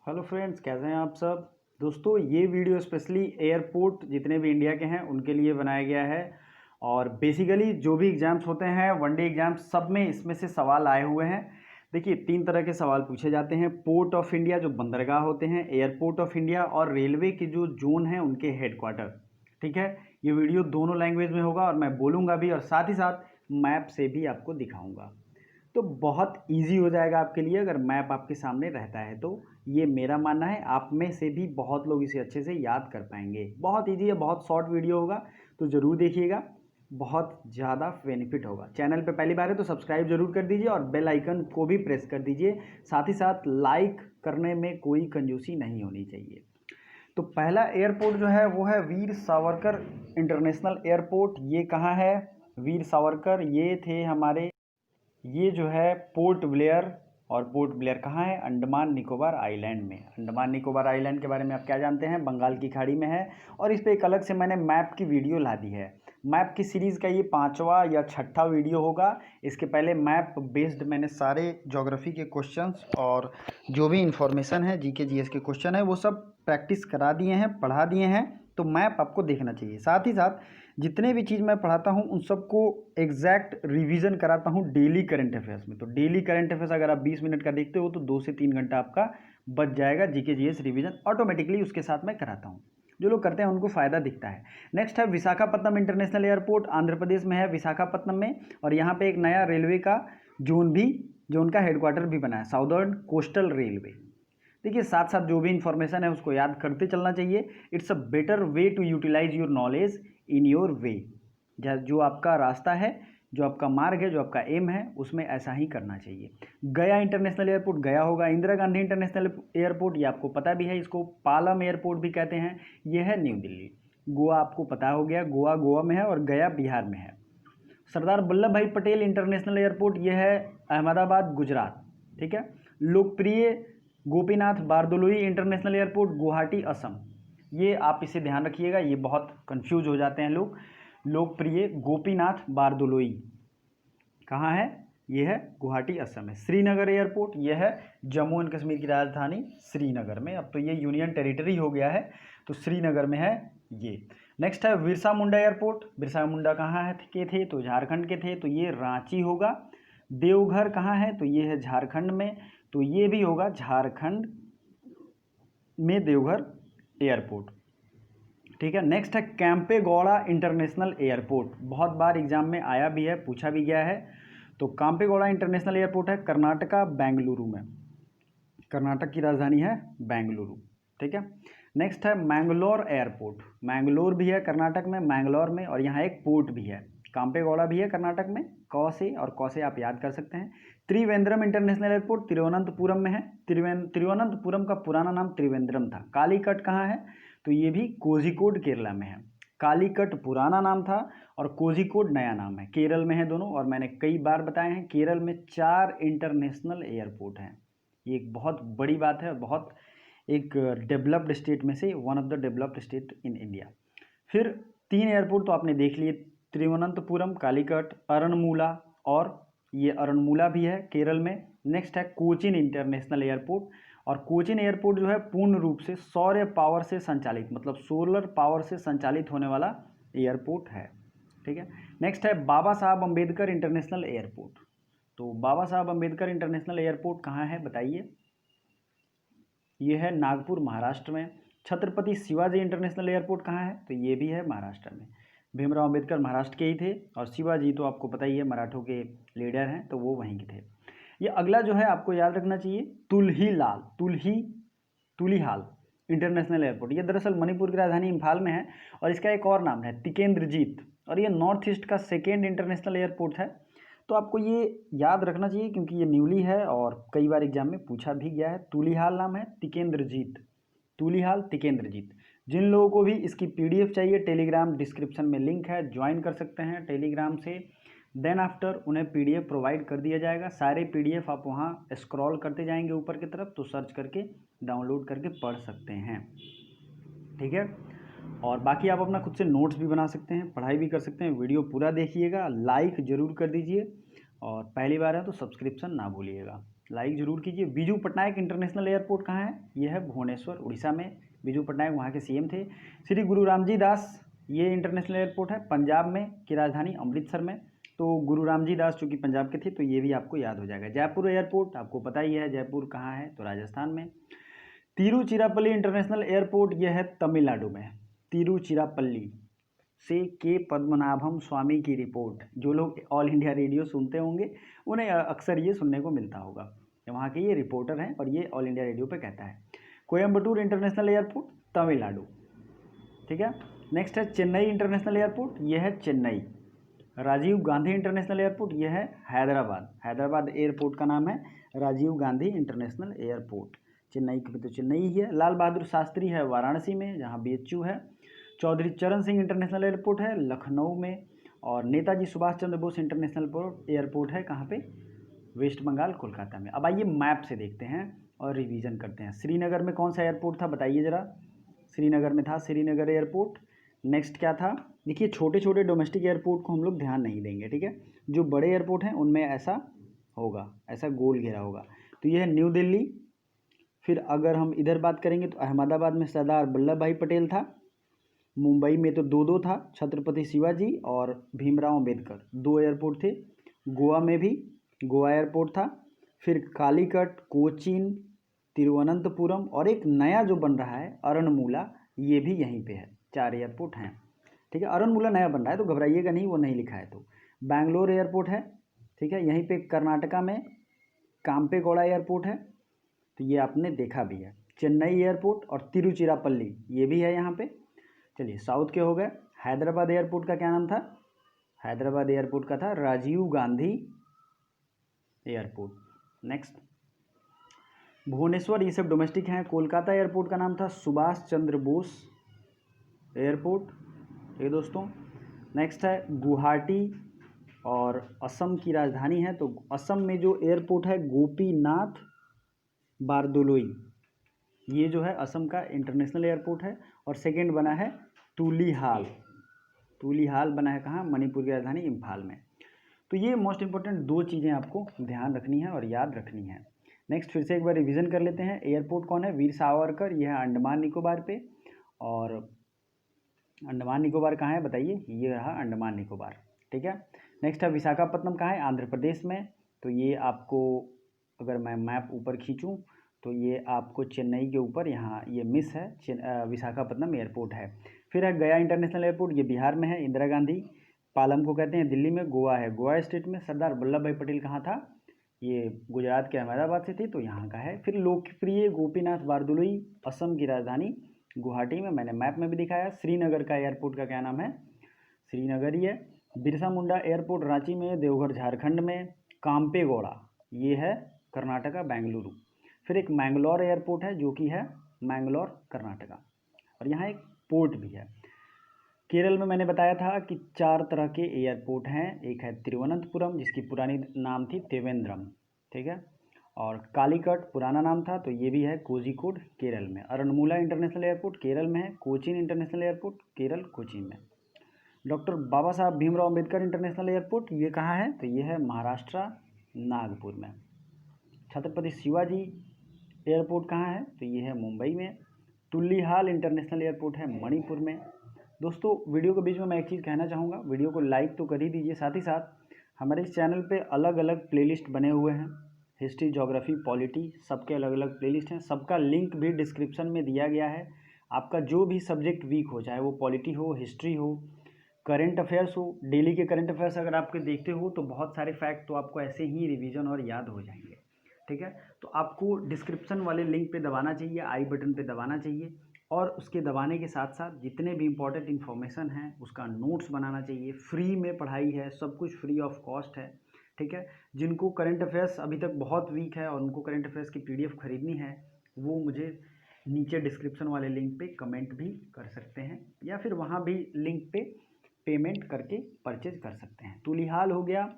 Hello friends, कैसे हैं आप सब। दोस्तों, ये वीडियो स्पेशली एयरपोर्ट जितने भी इंडिया के हैं उनके लिए बनाया गया है। और बेसिकली जो भी एग्ज़ाम्स होते हैं, वनडे एग्ज़ाम्स, सब में इसमें से सवाल आए हुए हैं। देखिए, 3 तरह के सवाल पूछे जाते हैं। पोर्ट ऑफ इंडिया जो बंदरगाह होते हैं, एयरपोर्ट ऑफ इंडिया और रेलवे के जो जोन हैं उनके हेडक्वार्टर। ठीक है, ये वीडियो दोनों लैंग्वेज में होगा और मैं बोलूँगा भी और साथ ही साथ मैप से भी आपको दिखाऊँगा। तो बहुत इजी हो जाएगा आपके लिए अगर मैप आपके सामने रहता है तो। ये मेरा मानना है, आप में से भी बहुत लोग इसे अच्छे से याद कर पाएंगे। बहुत इजी है, बहुत शॉर्ट वीडियो होगा, तो ज़रूर देखिएगा, बहुत ज़्यादा बेनिफिट होगा। चैनल पे पहली बार है तो सब्सक्राइब जरूर कर दीजिए और बेल आइकन को भी प्रेस कर दीजिए। साथ ही साथ लाइक करने में कोई कंजूसी नहीं होनी चाहिए। तो पहला एयरपोर्ट जो है वो है वीर सावरकर इंटरनेशनल एयरपोर्ट। ये कहाँ है? वीर सावरकर ये थे हमारे, ये जो है पोर्ट ब्लेयर। और पोर्ट ब्लेयर कहाँ है? अंडमान निकोबार आइलैंड में। अंडमान निकोबार आइलैंड के बारे में आप क्या जानते हैं? बंगाल की खाड़ी में है। और इस पर एक अलग से मैंने मैप की वीडियो ला दी है। मैप की सीरीज़ का ये 5वां या 6ठा वीडियो होगा। इसके पहले मैप बेस्ड मैंने सारे ज्योग्राफी के क्वेश्चंस और जो भी इंफॉर्मेशन है, जीके जीएस के क्वेश्चन है, वो सब प्रैक्टिस करा दिए हैं, पढ़ा दिए हैं। तो मैप आपको देखना चाहिए। साथ ही साथ जितने भी चीज़ मैं पढ़ाता हूँ उन सबको एग्जैक्ट रिवीजन कराता हूँ डेली करंट अफेयर्स में। तो डेली करंट अफेयर्स अगर आप 20 मिनट का देखते हो तो 2 से 3 घंटा आपका बच जाएगा। जीके जीएस रिवीजन ऑटोमेटिकली उसके साथ मैं कराता हूँ। जो लोग करते हैं उनको फ़ायदा दिखता है। नेक्स्ट है विशाखापट्टनम इंटरनेशनल एयरपोर्ट, आंध्र प्रदेश में है, विशाखापट्टनम में। और यहाँ पे एक नया रेलवे का जोन भी, जो उनका हेडक्वार्टर भी बना है, साउदर्न कोस्टल रेलवे। देखिए, साथ साथ जो भी इंफॉर्मेशन है उसको याद करते चलना चाहिए। It's a better way to utilise your knowledge in your way. जो आपका रास्ता है, जो आपका मार्ग है, जो आपका एम है, उसमें ऐसा ही करना चाहिए। गया इंटरनेशनल एयरपोर्ट गया होगा। इंदिरा गांधी इंटरनेशनल एयरपोर्ट, ये आपको पता भी है, इसको पालम एयरपोर्ट भी कहते हैं। ये है न्यू दिल्ली। गोवा आपको पता हो गया, गोवा गोवा में है और गया बिहार में है। सरदार वल्लभ भाई पटेल इंटरनेशनल एयरपोर्ट, ये है अहमदाबाद गुजरात। ठीक है। लोकप्रिय गोपीनाथ बारदोलोई इंटरनेशनल एयरपोर्ट, गुवाहाटी असम। ये आप इसे ध्यान रखिएगा, ये बहुत कंफ्यूज हो जाते हैं लोग। लोकप्रिय गोपीनाथ बारदोलोई कहाँ है? ये है गुवाहाटी असम में। श्रीनगर एयरपोर्ट, ये है जम्मू एंड कश्मीर की राजधानी श्रीनगर में। अब तो ये यूनियन टेरिटरी हो गया है, तो श्रीनगर में है ये। नेक्स्ट है बिरसा मुंडा एयरपोर्ट। बिरसा मुंडा कहाँ है के थे? तो झारखंड के थे, तो ये रांची होगा। देवघर कहाँ है? तो ये है झारखंड में, तो ये भी होगा झारखंड में देवघर एयरपोर्ट। ठीक है। नेक्स्ट है कैंपेगौड़ा इंटरनेशनल एयरपोर्ट। बहुत बार एग्जाम में आया भी है, पूछा भी गया है। तो कैंपेगौड़ा इंटरनेशनल एयरपोर्ट है कर्नाटका, बेंगलुरु में। कर्नाटक की राजधानी है बेंगलुरु। ठीक है। नेक्स्ट है मैंगलोर एयरपोर्ट। मैंगलोर भी है कर्नाटक में, मैंगलोर में, और यहाँ एक पोर्ट भी है। कांपेगौड़ा भी है कर्नाटक में, क से, और क से आप याद कर सकते हैं। त्रिवेंद्रम इंटरनेशनल एयरपोर्ट तिरुवनंतपुरम में है। तिरुवनंतपुरम का पुराना नाम त्रिवेंद्रम था। कालीकट कहाँ है? तो ये भी कोझिकोड केरला में है। कालीकट पुराना नाम था और कोझिकोड नया नाम है। केरल में है दोनों, और मैंने कई बार बताए हैं केरल में 4 इंटरनेशनल एयरपोर्ट हैं। ये एक बहुत बड़ी बात है और बहुत एक डेवलप्ड स्टेट में से one of the developed state in India. फिर 3 एयरपोर्ट तो आपने देख लिए, तिरुवनंतपुरम, कालीकट, अरणमूला, और ये अरणमूला भी है केरल में। नेक्स्ट है कोचिन इंटरनेशनल एयरपोर्ट। और कोचिन एयरपोर्ट जो है पूर्ण रूप से सौर्य पावर से संचालित, मतलब सोलर पावर से संचालित होने वाला एयरपोर्ट है। ठीक है। नेक्स्ट है बाबा साहब अम्बेडकर इंटरनेशनल एयरपोर्ट। तो बाबा साहब अम्बेडकर इंटरनेशनल एयरपोर्ट कहाँ है बताइए? ये है नागपुर, महाराष्ट्र में। छत्रपति शिवाजी इंटरनेशनल एयरपोर्ट कहाँ है? तो ये भी है महाराष्ट्र में। भीमराव अम्बेडकर महाराष्ट्र के ही थे, और शिवाजी तो आपको पता ही है मराठों के लीडर हैं, तो वो वहीं के थे। ये अगला जो है आपको याद रखना चाहिए, तुलिहाल इंटरनेशनल एयरपोर्ट। ये दरअसल मणिपुर की राजधानी इम्फाल में है, और इसका एक और नाम है तिकेंद्रजीत, और ये नॉर्थ ईस्ट का 2nd इंटरनेशनल एयरपोर्ट है। तो आपको ये याद रखना चाहिए क्योंकि ये न्यूली है और कई बार एग्जाम में पूछा भी गया है। तुलिहाल नाम है, तिकेंद्रजीत, तुलिहाल तिकेंद्रजीत। जिन लोगों को भी इसकी पीडीएफ चाहिए, टेलीग्राम डिस्क्रिप्शन में लिंक है, ज्वाइन कर सकते हैं टेलीग्राम से। देन आफ्टर उन्हें पीडीएफ प्रोवाइड कर दिया जाएगा। सारे पीडीएफ आप वहाँ स्क्रॉल करते जाएंगे ऊपर की तरफ, तो सर्च करके डाउनलोड करके पढ़ सकते हैं। ठीक है। और बाकी आप अपना खुद से नोट्स भी बना सकते हैं, पढ़ाई भी कर सकते हैं। वीडियो पूरा देखिएगा, लाइक ज़रूर कर दीजिए, और पहली बार है तो सब्सक्रिप्शन ना भूलिएगा। लाइक जरूर कीजिए। बीजू पटनायक इंटरनेशनल एयरपोर्ट कहाँ है? ये है भुवनेश्वर, उड़ीसा में। बीजू पटनायक वहाँ के सीएम थे। श्री गुरु रामजी दास, ये इंटरनेशनल एयरपोर्ट है पंजाब में, की राजधानी अमृतसर में। तो गुरु रामजी दास चूँकि पंजाब के थे तो ये भी आपको याद हो जाएगा। जयपुर एयरपोर्ट आपको पता ही है, जयपुर कहाँ है? तो राजस्थान में। तिरुचिरापल्ली इंटरनेशनल एयरपोर्ट ये है तमिलनाडु में। तिरुचिरापल्ली से के पद्मनाभम स्वामी की रिपोर्ट, जो लोग ऑल इंडिया रेडियो सुनते होंगे उन्हें अक्सर ये सुनने को मिलता होगा। वहाँ के ये रिपोर्टर हैं और ये ऑल इंडिया रेडियो पे कहता है। कोयम्बटूर इंटरनेशनल एयरपोर्ट तमिलनाडु, ठीक है। नेक्स्ट है चेन्नई इंटरनेशनल एयरपोर्ट, ये है चेन्नई। राजीव गांधी इंटरनेशनल एयरपोर्ट, ये है हैदराबाद। हैदराबाद एयरपोर्ट का नाम है राजीव गांधी इंटरनेशनल एयरपोर्ट। चेन्नई की तो चेन्नई ही है। लाल बहादुर शास्त्री है वाराणसी में, जहाँ BHU है। चौधरी चरण सिंह इंटरनेशनल एयरपोर्ट है लखनऊ में। और नेताजी सुभाष चंद्र बोस इंटरनेशनल एयरपोर्ट है कहाँ पे? वेस्ट बंगाल, कोलकाता में। अब आइए मैप से देखते हैं और रिवीजन करते हैं। श्रीनगर में कौन सा एयरपोर्ट था बताइए ज़रा? श्रीनगर में था श्रीनगर एयरपोर्ट। नेक्स्ट क्या था? देखिए छोटे छोटे डोमेस्टिक एयरपोर्ट को हम लोग ध्यान नहीं देंगे, ठीक है। जो बड़े एयरपोर्ट हैं उनमें ऐसा होगा, ऐसा गोल घेरा होगा। तो ये है न्यू दिल्ली। फिर अगर हम इधर बात करेंगे तो अहमदाबाद में सरदार वल्लभ भाई पटेल था। मुंबई में तो दो था, छत्रपति शिवाजी और भीमराव अंबेडकर, 2 एयरपोर्ट थे। गोवा में भी गोवा एयरपोर्ट था। फिर कालीकट, कोचीन, तिरुवनंतपुरम और एक नया जो बन रहा है अरणमूला, ये भी यहीं पे है। 4 एयरपोर्ट हैं, ठीक है। अरणमूला नया बन रहा है तो घबराइएगा नहीं, वो नहीं लिखा है। तो बैंगलोर एयरपोर्ट है, ठीक है। यहीं पे कर्नाटका में काम्पेगौड़ा एयरपोर्ट है, तो ये आपने देखा भी है। चेन्नई एयरपोर्ट और तिरुचिरापल्ली ये भी है यहाँ पे। चलिए साउथ के हो गए। हैदराबाद एयरपोर्ट का क्या नाम था? हैदराबाद एयरपोर्ट का था राजीव गांधी एयरपोर्ट। नेक्स्ट भुवनेश्वर, ये सब डोमेस्टिक हैं। कोलकाता एयरपोर्ट का नाम था सुभाष चंद्र बोस एयरपोर्ट, ठीक है दोस्तों। नेक्स्ट है गुवाहाटी, और असम की राजधानी है। तो असम में जो एयरपोर्ट है गोपीनाथ बारदोलोई, ये जो है असम का इंटरनेशनल एयरपोर्ट है। और सेकेंड बना है तुलिहाल। तुलिहाल बना है कहाँ? मणिपुर की राजधानी इम्फाल में। तो ये मोस्ट इंपॉर्टेंट 2 चीज़ें आपको ध्यान रखनी है और याद रखनी है। नेक्स्ट फिर से एक बार रिवीजन कर लेते हैं। एयरपोर्ट कौन है? वीर सावरकर, यह है अंडमान निकोबार पे। और अंडमान निकोबार कहाँ है बताइए? ये रहा अंडमान निकोबार, ठीक है। नेक्स्ट है विशाखापट्टनम, कहाँ है? आंध्र प्रदेश में। तो ये आपको, अगर मैं मैप ऊपर खींचूँ तो ये आपको चेन्नई के ऊपर यहाँ ये मिस है, विशाखापट्टनम एयरपोर्ट है। फिर है गया इंटरनेशनल एयरपोर्ट, ये बिहार में है, इंदिरा गांधी पालम को कहते हैं, दिल्ली में। गोवा है, गोवा स्टेट में। सरदार वल्लभ भाई पटेल कहाँ था? ये गुजरात के अहमदाबाद से थे, तो यहाँ का है। फिर लोकप्रिय गोपीनाथ बारदोलोई, असम की राजधानी गुवाहाटी में, मैंने मैप में भी दिखाया। श्रीनगर का एयरपोर्ट का क्या नाम है? श्रीनगर ही है। बिरसा मुंडा एयरपोर्ट रांची में, देवघर झारखंड में। काम्पेगौड़ा ये है कर्नाटका, बेंगलुरु। फिर एक मैंगलोर एयरपोर्ट है जो कि है मैंगलोर, कर्नाटका। और यहाँ एक पोर्ट भी है। केरल में मैंने बताया था कि 4 तरह के एयरपोर्ट हैं। एक है तिरुवनंतपुरम, जिसकी पुरानी नाम थी त्रिवेंद्रम, ठीक है। और कालीकट पुराना नाम था, तो ये भी है कोझिकोड, केरल में। अरणमूला इंटरनेशनल एयरपोर्ट केरल में है। कोचीन इंटरनेशनल एयरपोर्ट केरल, कोचीन में। डॉक्टर बाबा साहब भीमराव अंबेडकर इंटरनेशनल एयरपोर्ट ये कहाँ है? तो ये है महाराष्ट्र, नागपुर में। छत्रपति शिवाजी एयरपोर्ट कहाँ है? तो ये है मुंबई में। तुलिहाल इंटरनेशनल एयरपोर्ट है मणिपुर में। दोस्तों वीडियो के बीच में मैं एक चीज़ कहना चाहूँगा, वीडियो को लाइक तो कर ही दीजिए, साथ ही साथ हमारे इस चैनल पे अलग अलग प्लेलिस्ट बने हुए हैं। हिस्ट्री, ज्योग्राफी, पॉलिटी, सबके अलग अलग प्लेलिस्ट हैं। सबका लिंक भी डिस्क्रिप्शन में दिया गया है। आपका जो भी सब्जेक्ट वीक हो, चाहे वो पॉलिटी हो, हिस्ट्री हो, करंट अफेयर्स हो, डेली के करंट अफेयर्स अगर आपके देखते हो तो बहुत सारे फैक्ट तो आपको ऐसे ही रिवीजन और याद हो जाएंगे, ठीक है। तो आपको डिस्क्रिप्शन वाले लिंक पे दबाना चाहिए, आई बटन पे दबाना चाहिए, और उसके दबाने के साथ साथ जितने भी इंपॉर्टेंट इन्फॉर्मेशन हैं उसका नोट्स बनाना चाहिए। फ्री में पढ़ाई है, सब कुछ फ्री ऑफ कॉस्ट है, ठीक है। जिनको करंट अफेयर्स अभी तक बहुत वीक है और उनको करंट अफेयर्स की PDF खरीदनी है, वो मुझे नीचे डिस्क्रिप्शन वाले लिंक पे कमेंट भी कर सकते हैं, या फिर वहाँ भी लिंक पे पेमेंट करके परचेज कर सकते हैं। तुलिहाल हो गया,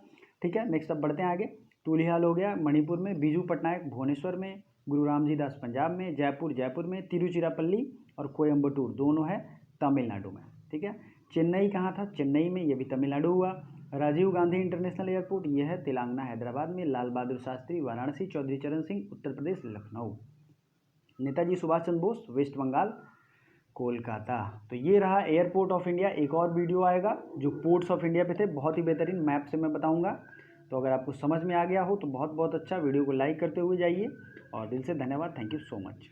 ठीक है। नेक्स्ट अब बढ़ते हैं आगे। तुलिहाल हो गया मणिपुर में, बीजू पटनायक भुवनेश्वर में, गुरु रामजी दास पंजाब में, जयपुर में, तिरुचिरापल्ली और कोयम्बटूर दोनों है तमिलनाडु में, ठीक है। चेन्नई कहाँ था? चेन्नई में, ये भी तमिलनाडु हुआ। राजीव गांधी इंटरनेशनल एयरपोर्ट ये है तेलंगाना हैदराबाद में, लाल बहादुर शास्त्री वाराणसी, चौधरी चरण सिंह उत्तर प्रदेश लखनऊ, नेताजी सुभाष चंद्र बोस वेस्ट बंगाल कोलकाता। तो ये रहा एयरपोर्ट ऑफ इंडिया। एक और वीडियो आएगा जो पोर्ट्स ऑफ इंडिया पे थे, बहुत ही बेहतरीन मैप से मैं बताऊंगा। तो अगर आपको समझ में आ गया हो तो बहुत बहुत अच्छा, वीडियो को लाइक करते हुए जाइए और दिल से धन्यवाद। Thank you so much.